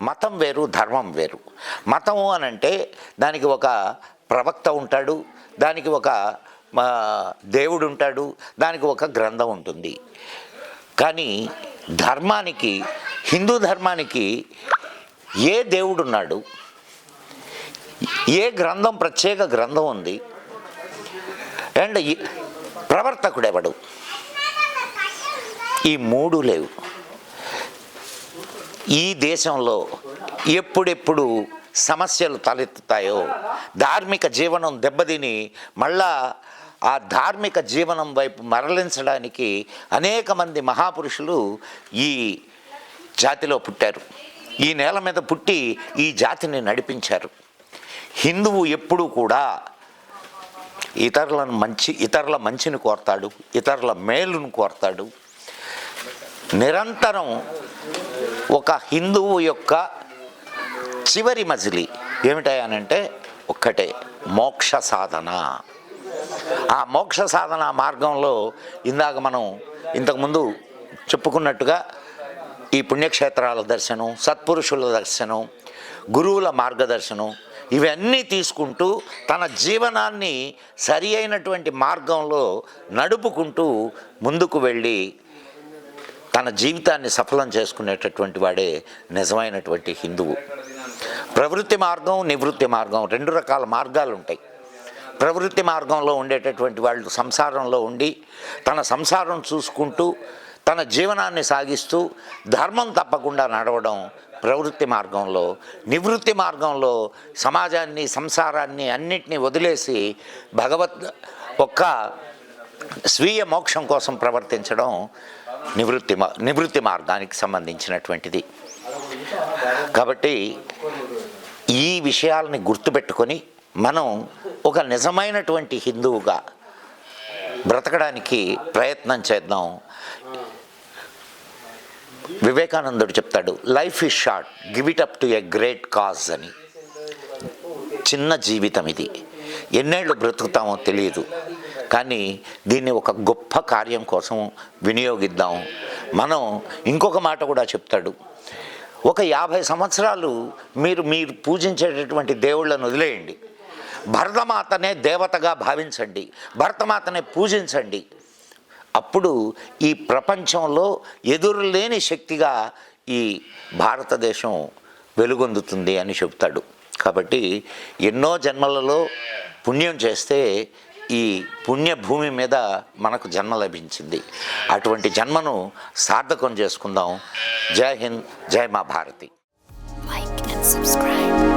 మతం వేరు, ధర్మం వేరు. మతము అని అంటే దానికి ఒక ప్రవక్త ఉంటాడు, దానికి ఒక దేవుడు ఉంటాడు, దానికి ఒక గ్రంథం ఉంటుంది. కానీ ధర్మానికి, హిందూ ధర్మానికి ఏ దేవుడున్నాడు, ఏ గ్రంథం, ప్రత్యేక గ్రంథం ఉంది, అండ్ ప్రవర్తకుడెవడు, ఈ మూడు లేవు. ఈ దేశంలో ఎప్పుడెప్పుడు సమస్యలు తలెత్తుతాయో, ధార్మిక జీవనం దెబ్బతిని మళ్ళా ఆ ధార్మిక జీవనం వైపు మరలించడానికి అనేక మంది మహాపురుషులు ఈ జాతిలో పుట్టారు, ఈ నేల మీద పుట్టి ఈ జాతిని నడిపించారు. హిందువు ఎప్పుడూ కూడా ఇతరుల మంచిని కోరతాడు, ఇతరుల మేలును కోరతాడు. నిరంతరం ఒక హిందువు యొక్క చివరి మజిలీ ఏమిటాయనంటే ఒక్కటే, మోక్ష సాధన. ఆ మోక్ష సాధన మార్గంలో ఇందాక మనం ఇంతకుముందు చెప్పుకున్నట్టుగా ఈ పుణ్యక్షేత్రాల దర్శనం, సత్పురుషుల దర్శనం, గురువుల మార్గదర్శనం, ఇవన్నీ తీసుకుంటూ తన జీవనాన్ని సరి అయినటువంటి మార్గంలో నడుపుకుంటూ ముందుకు వెళ్ళి తన జీవితాన్ని సఫలం చేసుకునేటటువంటి వాడే నిజమైనటువంటి హిందువు. ప్రవృత్తి మార్గం, నివృత్తి మార్గం, రెండు రకాల మార్గాలు ఉంటాయి. ప్రవృత్తి మార్గంలో ఉండేటటువంటి వాళ్ళు సంసారంలో ఉండి తన సంసారం చూసుకుంటూ తన జీవనాన్ని సాగిస్తూ ధర్మం తప్పకుండా నడవడం ప్రవృత్తి మార్గంలో. నివృత్తి మార్గంలో సమాజాన్ని, సంసారాన్ని అన్నిటినీ వదిలేసి ఒక్క స్వీయ మోక్షం కోసం ప్రవర్తించడం నివృత్తి మార్గానికి సంబంధించినటువంటిది. కాబట్టి ఈ విషయాలని గుర్తుపెట్టుకొని మనం ఒక నిజమైనటువంటి హిందువుగా బ్రతకడానికి ప్రయత్నం చేద్దాం. వివేకానందుడు చెప్తాడు, life is short, give it up to a great cause అని. చిన్న జీవితం ఇది, ఎన్నేళ్ళు బ్రతుకుతామో తెలియదు, కానీ దీన్ని ఒక గొప్ప కార్యం కోసం వినియోగిద్దాం. మనం ఇంకొక మాట కూడా చెప్తాడు, ఒక 50 సంవత్సరాలు మీరు పూజించేటటువంటి దేవుళ్ళను వదిలేయండి, భరతమాతనే దేవతగా భావించండి, భరతమాతనే పూజించండి, అప్పుడు ఈ ప్రపంచంలో ఎదురులేని శక్తిగా ఈ భారతదేశం వెలుగొందుతుంది అని చెప్తాడు. కాబట్టి ఎన్నో జన్మలలో పుణ్యం చేస్తే ఈ పుణ్యభూమి మీద మనకు జన్మ లభించింది. అటువంటి జన్మను సార్థకం చేసుకుందాం. జై హింద్, జై మా భారతి. Like and subscribe.